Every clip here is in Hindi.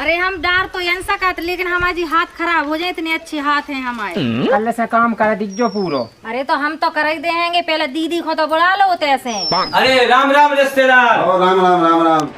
अरे हम डार तो यन सकत, लेकिन हमारी हाथ खराब हो जाए, इतने अच्छे हाथ हैं हमारे। कल से काम कर दीजो पूरो। अरे तो हम तो कर ही देंगे, पहले दीदी को तो बुला लो तैसे। अरे राम राम रिश्तेदार। ओ राम राम राम राम।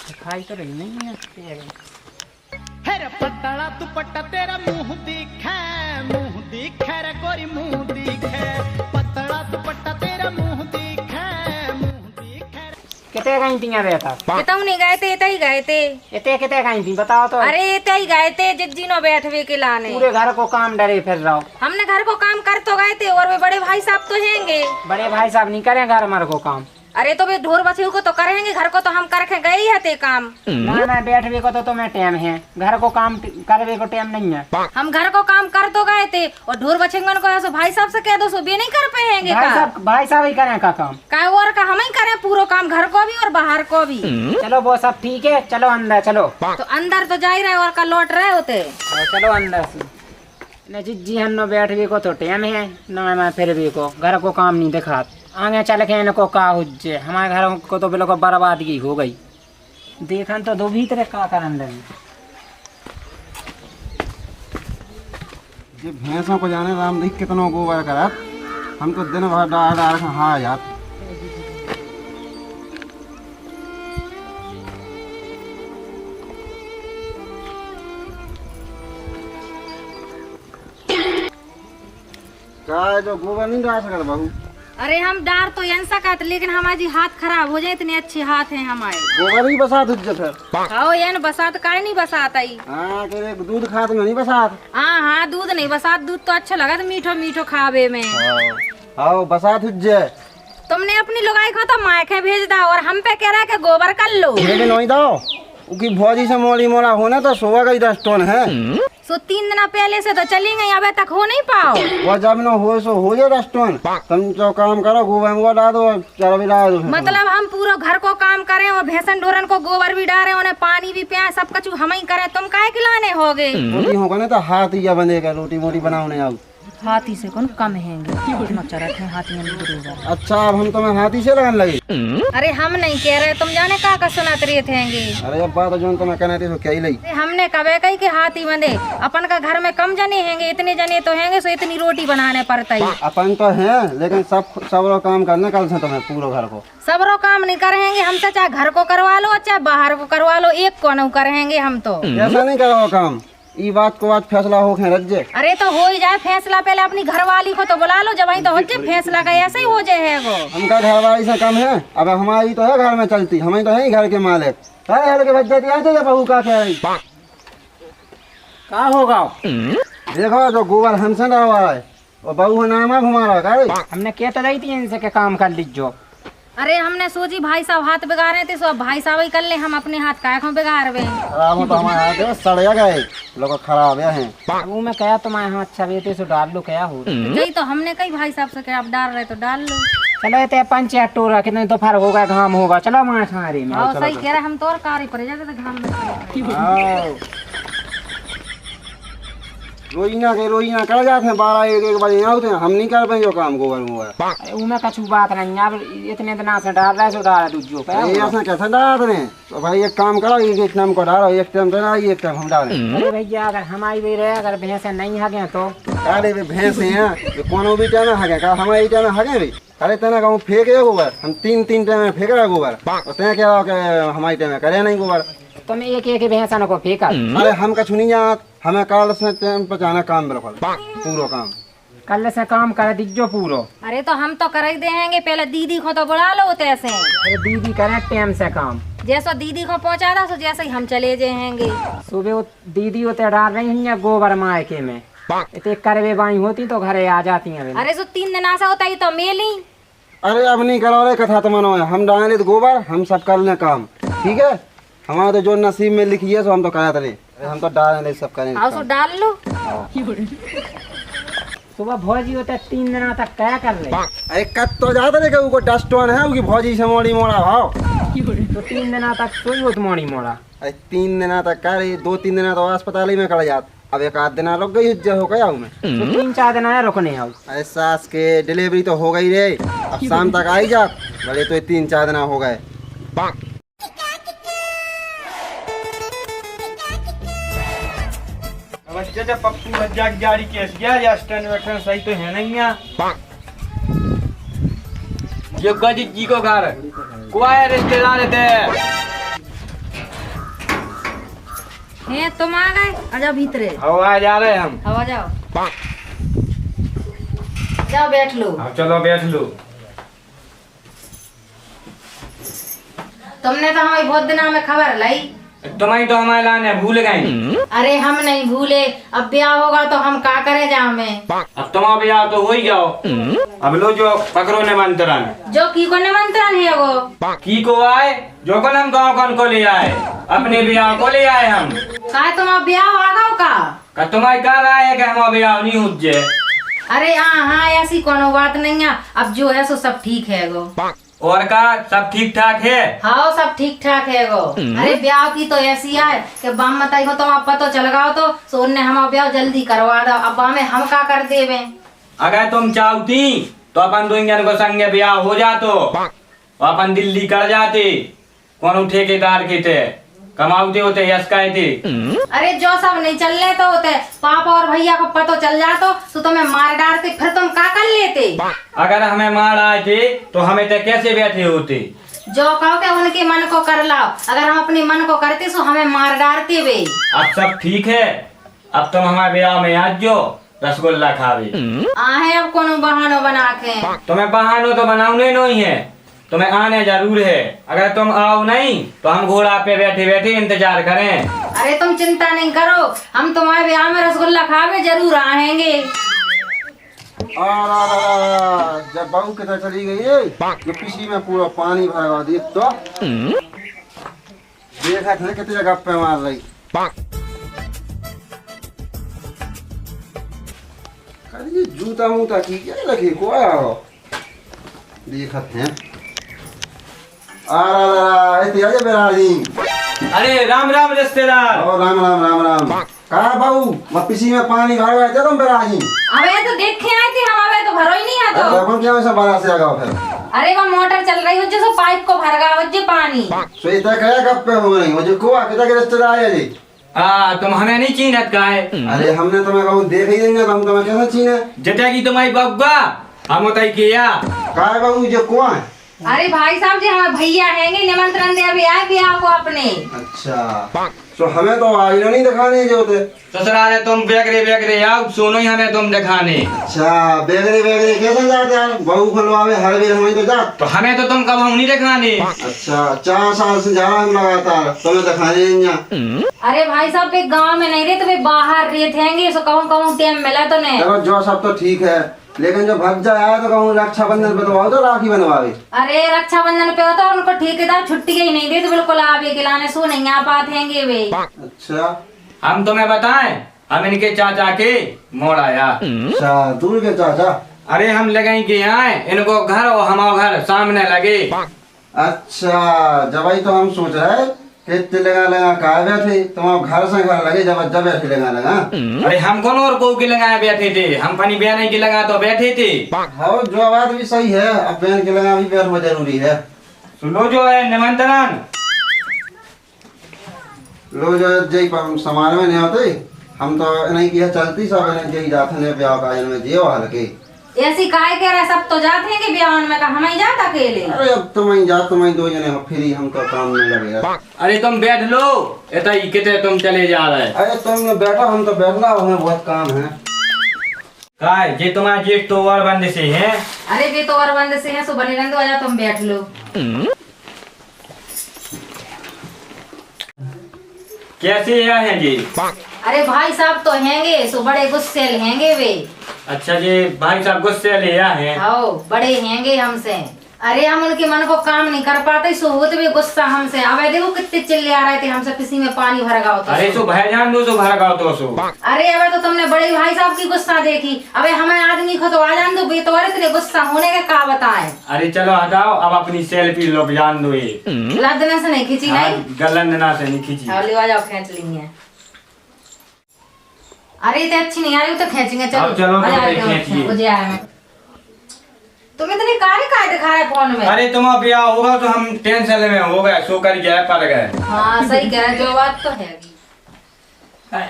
दिखाई तो रही नहीं है। हेर पतला दुपट्टा तेरा मुंह दिखे रे गोरी मुंह दिखे, पतला दुपट्टा तेरा मुंह दिखे। कितने गई थी रहता? कितने नहीं गए थे, इतने ही गए थे। इतने कितने गई थी बताओ तो। अरे इतने ही गए थे जिज्जी नो बैठवे के लाने। पूरे घर को काम डरे फिर रहो। हमने घर को काम कर तो गए थे, और वे बड़े भाई साहब तो हैंगे। बड़े भाई साहब नहीं करें घर हमारे को काम। अरे तो वे ढोर बछियों को तो करेंगे, घर को तो हम करके गए ही थे काम। ना बैठवे को तो तुम्हें टाइम है, घर को काम करवे को टाइम नहीं है। हम घर को काम कर तो गए थे, और ढोर बछेंगन को ऐसे भाई साहब से कह दो, सो भी नहीं कर पाएंगे। भाई साहब ही करें का काम का, और का हम ही करें पूरा काम, घर को भी और बाहर को भी। चलो वो सब ठीक है, चलो अंदर चलो। तो अंदर तो जा ही रहे और का लौट रहे होते। चलो अंदर से। जी हन्नो बैठवे को तो टाइम है ना, फिर भी को घर को काम नहीं दिखा। आगे चल के इनको का हुज्जे, हमारे घर को तो बिल्कुल बर्बादगी हो गई। देखन तो दो भीतर का कर अंदर ये भैंसों को जाने राम देख कितना गोबर करा, हम तो दिन भर डाल डाल के हाँ यार। क्या जो गोबर नहीं डाल सकता बहू? अरे हम डार तो यन सकत, लेकिन हमारी हाथ खराब हो जाए, इतने अच्छे हाथ हैं हमारे। गोबर ही बसात हुज्जे फिर। खाओ यन बसात का नहीं बसात आई। हाँ के दूध खात में नहीं बसात। हाँ दूध नहीं बसात, दूध तो अच्छा लगा था, मीठो मीठो खावे में। हाँ बसात हुज्जे। तुमने अपनी लुगाई को तो मायके भेज दा, और हम पे कह रहा है कि गोबर कर लो। लेकिन वही दो उनकी भौजी से मोली मोला होना तो सुबह का ही 10 टन है। सो 3 दिन पहले से तो चली गई, अबे तक हो नहीं पाओ। वो जब न हो सो हो जाए 10 टन। तुम जो काम करो गोबर में डाल दो, चारा भी डाल दो। मतलब हम पूरा घर को काम करें और भैंसन ढोरन को गोबर भी डालें, उन्हें पानी भी पियाएं, सब कुछ हम ही करें, तुम काहे खिलाने होगे? रोटी होगा ना तो हाथ ही बनेगा, रोटी मोटी बनाने आओ। हाथी से कौन कम हैंगे, कितना चरत है हाथी में बरोबर। अच्छा अब हम तुम्हें हाथी से लगाने लगे? अरे हम नहीं कह रहे, तुम जाने का सुनाते रहे थे। अरे अब बात जो तुम्हें कहना थी तो क्या ही लगी। हमने कबे कही कि हाथी बंधे, अपन का घर में कम जने हैंगे, इतने जने तो हैंगे, सो इतनी रोटी बनाने पड़ता है। अपन तो है, लेकिन सब लोग काम करना कल से तुम्हें पूरा घर को। सब लोग काम नहीं करेंगे, हम तो चाहे घर को करवा लो चाहे बाहर को करवा लो, एक को नहीं करेंगे हम तो। ऐसा नहीं करो काम, ये बात को आज फैसला हो खे रज्जे। अरे तो हो ही जाए फैसला, पहले अपनी घरवाली को तो बुला लो, जब वही तो हो जाए फैसला का, ऐसे ही हो जाए वो। हमका घरवाली से कम है, अब हमारी तो है घर में चलती, हमें तो है ही घर के मालिक। घर के बच्चे आते बहू का क्या होगा? देखो जो गोबर हमसे डरवा है वो बहू नामा घुमा रहा है। हमने क्या तो रही थी इनसे के काम कर लीजो। अरे हमने सोची भाई साहब हाथ बिगाड़ रहे थे, सो भाई साहब ही कर ले, हम अपने हाथ काहे को बिगाड़ रहे हैं? खराब हो तो हमारे हाथ है सड़िया गए लोग खराब है। वो मैं कहा तुम्हारे हाथ अच्छा बेटे सो डाल लो, क्या हो यही तो हमने कही भाई साहब से, आप डाल रहे तो डाल लो। चलो ये पंचायत टोरा कितने तो फर्क होगा, घाम होगा। चलो माँ खारी में। हाँ सही कह रहे, हम तो और कार ही पड़ जाते थे घाम में। रोइना कर जाते हैं 12-1 बजे आते हैं, हम नहीं कर पाए जो काम गोबर में। उनमें कछु बात नहीं, अब इतने दिन से डाल रहा है, सो डाल दूजो ऐसा कैसे डाल रहे हैं? तो भाई एक काम करो, एक टाइम को डालो, एक टाइम देना, एक टाइम हम डालें। अरे भैया अगर हमारी भी रहे, अगर भैंसे नहीं हगे तो? अरे भैंस हैं कोनो भी टाइम हगे का, हमारे टाइम हगे भाई। अरे तेना कहूँ फेंके गोबर, हम 3 टाइम फेंक रहे गोबर, और तेना क्या हमारे टाइम करे नहीं गोबर। तुम एक भैंसा को फेंका? अरे हम कछु नहीं जात, हमें कल से टाइम पर जाना काम बिल्कुल पूरा काम। कल से काम कर दीजो पूरो। अरे तो हम तो कर ही देंगे, पहले दीदी को तो बुला लो तैसे। अरे दीदी करे टाइम से काम, जैसा दीदी को पहुंचा था, सो जैसे ही हम चले जाएंगे। सुबह दीदी होते डाल रही है गोबर मायके में, इतने करवे बाई होती तो घरे आ जाती हैं। अरे सो 3 दिन ऐसा होता ही तो मेली। अरे अब नहीं करो रे कथा, तुम हम डाले तो गोबर, हम सब कर ले काम, ठीक है? हमारे तो जो नसीब में लिखी है सो हम तो करा रहे, हम तो डाल सब करें। आओ सो डाल लो। सुबह भौजी होते 3 दिन तक क्या कर रहे? अरे कत तो जाते रे के डस्टोन है उनकी भौजी से मोड़ी मोड़ा भाव। तो 3 दिन तक सोई होत मोड़ी मोड़ा। अरे 3 दिन तक करे 2-3 दिन तो अस्पताल ही में कड़ जात। अब एक आध दिन रुक गई हुज्जा हो गया हूँ मैं। तो 3-4 दिन आया रुकने आओ। अरे सास के डिलीवरी तो हो गई रे, अब शाम तक आई जा, बड़े तो 3-4 दिन हो गए। चाचा पप्पू हज्जा की गाड़ी केस गया या स्टैंड बैठन सही तो है नहीं यहाँ। ये गजित जी को घर को आए रिश्तेदार थे। हैं तुम आ गए, आजा भीतरे। हवा जा रहे हम। हवा जाओ, जाओ बैठ लो। अब चलो बैठ लो। तुमने तो हमारी बहुत दिन में खबर लाई। तुम्हारी तो हमारे लाने भूल गए। अरे हम नहीं भूले, अब ब्याह होगा तो हम का करे जा में। अब तुम्हारा ब्याह तो हो ही जाओ। अब लो जो पकड़ो निमंत्रण। जो की को निमंत्रण है वो की को आए जो कल हम गाँव कौन को ले आए, अपने ब्याह को ले आए हम। का तुम ब्याह होगा का? तुम्हारी कह रहा है कि हमारा ब्याह नहीं हुज्जे। अरे हाँ ऐसी कोनो बात नहीं है, अब जो है सो सब ठीक है गो। और का सब ठीक ठाक है? हाँ सब ठीक ठाक है गो। अरे ब्याह की तो ऐसी है कि बाम बताई हो, तुम आप पतो चल गाओ तो सोन ने हमारा ब्याह जल्दी करवा दो। अब बामे हम का कर देवे? अगर तुम चाहती तो अपन दो इंजन को संगे ब्याह हो जातो, अपन दिल्ली कर जाते, कौन ठेकेदार के थे कमाते होते यश का थे। अरे जो सब नहीं चलने तो होते, पापा और भैया को पतो चल जातो तो तुम्हें मार डालते, फिर तुम का कर लेते? अगर हमें मार आए थे तो हमें तो कैसे बैठे होते? जो कहो के उनके मन को कर लाओ, अगर हम अपने मन को करते तो हमें मार डालते वे। अब सब ठीक है, अब तुम हमारे ब्याह में आज जो रसगुल्ला खावे। आहे अब कोनो बहानो बना के। तुम्हें बहानो तो बनाने नहीं है, तुम्हें आने जरूर है। अगर तुम आओ नहीं तो हम घोड़ा पे बैठे बैठे इंतजार करें। अरे तुम चिंता नहीं करो, हम तुम्हारे ब्याह में रसगुल्ला खावे जरूर आएंगे। जब बहू किधर चली गई है, ये पीसी में पूरा पानी भरवा दी तो देखा था कितने गप्पे मार रही। अरे जूता मूता की क्या लगे को आया हो, देखा है। अरे राम राम रिश्तेदार। राम राम राम राम। कहा बाबू मैं पीसी में पानी भर गए थे तुम बिराजी। अबे तो देखे आए थे हम, अबे तो भरो ही नहीं है तो। अपन क्या वैसा बाहर से आ गया फिर? अरे वो मोटर चल रही हो जो सो पाइप को भर गया हो जो पानी। सो इतना क्या गप्पे हो रही हो जो कुआ कितना के रिश्तेदार है जी? तुम हमें नहीं चीनत का है? अरे हमने तुम्हें कहूँ देख ही देंगे तो हम तुम्हें कैसे चीने? जटा की तुम्हारी बब्बा हम उतई किया। कहा बाबू जो कुआ है? अरे भाई साहब जी हमारे भैया हैंगे, निमंत्रण दे अभी आए ब्याह को अपने। अच्छा तो हमें तो आज नहीं दिखाने जो थे। ससुराल तुम बेगरे आओ, सुनो ही हमें तुम दिखाने। अच्छा बेगरे कैसे जाते यार? बहू खुलवावे हर वीर हमें तो जा। तो हमें तो तुम कब हम नहीं दिखाने। अच्छा 4 साल से जा रहा हम लगातार, तुम्हें दिखाने नहीं। अरे भाई साहब वे गांव में नहीं रहे तो वे बाहर रहते सो कहूँ कहूँ टाइम मिला तो नहीं। चलो जो सब तो ठीक है, लेकिन जो भज्जा आया तो कहूँ रक्षाबंधन पे तो आओ तो राखी बनवावे। अरे रक्षाबंधन पे होता उनको ठेकेदार छुट्टी ही नहीं दे तो बिल्कुल आवे खिलाने सो नहीं आ पाते हैं वे। अच्छा हम तुम्हें बताएं, हम इनके चाचा के मोड़ आया। अच्छा दूर के चाचा? अरे हम लगे के आए, इनको घर और हमारा घर सामने लगे। अच्छा जब तो हम सोच रहे कि लगा कहा बैठे तुम घर से घर लगे जब बैठे लगा। अरे हम कौन और को के लगाए बैठे थे, हम पानी बहने के लगा तो बैठे थे। हाँ जो बात भी सही है, अब बहन के लगा भी बैठना जरूरी है। सुनो जो है निमंत्रण लो जो जय समाज में नहीं होते, हम तो नहीं किया चलती सब जय जाते ब्याह का इनमें जे हाल के ऐसी काहे कह रहे, सब तो जाते हैं कि ब्याह में का हम ही जाता अकेले। अरे अब तुम जा तुम 2 जने हो फिर हम तो काम नहीं लगेगा। अरे तुम बैठ लो, इतना ही कितने तुम चले जा रहे। अरे तुम बैठो हम तो बैठना, हमें बहुत काम है। काय जे तुम्हारे जेठ तो और बंद से है। अरे वे तो और बंद से हैं सो बने रहने दो, तुम बैठ लो। कैसे आए हैं जी? अरे भाई साहब तो हैंगे सो बड़े गुस्से हैंगे वे। अच्छा जी भाई साहब गुस्से ले आए हैं। आओ बड़े हैंगे हमसे, अरे हम उनके मन को काम नहीं कर पाते, सो होते भी गुस्सा हमसे। अब देखो कितने चिल्ले आ रहे थे हमसे, किसी में पानी भर गया होता। अरे सो भाईजान दो सो भर गया तो सो। अरे अब तो तुमने बड़े भाई साहब की गुस्सा देखी, अबे हमें आदमी को तो आ जान दो, बेतौर इतने गुस्सा होने का क्या बताएं। अरे चलो हटाओ, अब अपनी सेल्फी लो, जान दो ये लदने से नहीं खींची नहीं, गलंदना से नहीं खींची। ले आ जाओ खींच लेंगे। अरे तो अच्छी नहीं आ रही तो खींचेंगे। चलो चलो आ जाओ, खींचिए। मुझे आया मैं। तुम इतने काहे काहे दिखा रहे फोन में? अरे तुम्हारा ब्याह होगा तो हम टेंशन में हो गए, सो कर गए पड़ गए। हाँ सही कह रहे, जो बात तो है।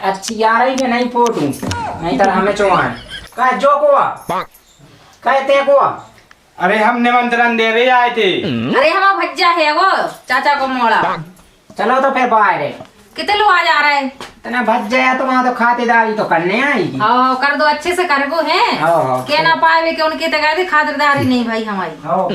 अच्छी आ रही है नहीं फोटो, नहीं तो हमें चुआन का जो कोआ कहते कोआ। अरे हम निमंत्रण देवे आए थे। अरे हमारा भज्जा है वो चाचा को मोड़ा। चलो तो फिर बाहर है, कितने लोग आ जा रहे हैं? तना भज जाए तो वहाँ तो खातिरदारी तो करने आएगी। हाँ कर दो, अच्छे से कर गो है। हाँ, क्या ना पाए कि उनकी तक खातिरदारी नहीं भाई हमारी। हाँ।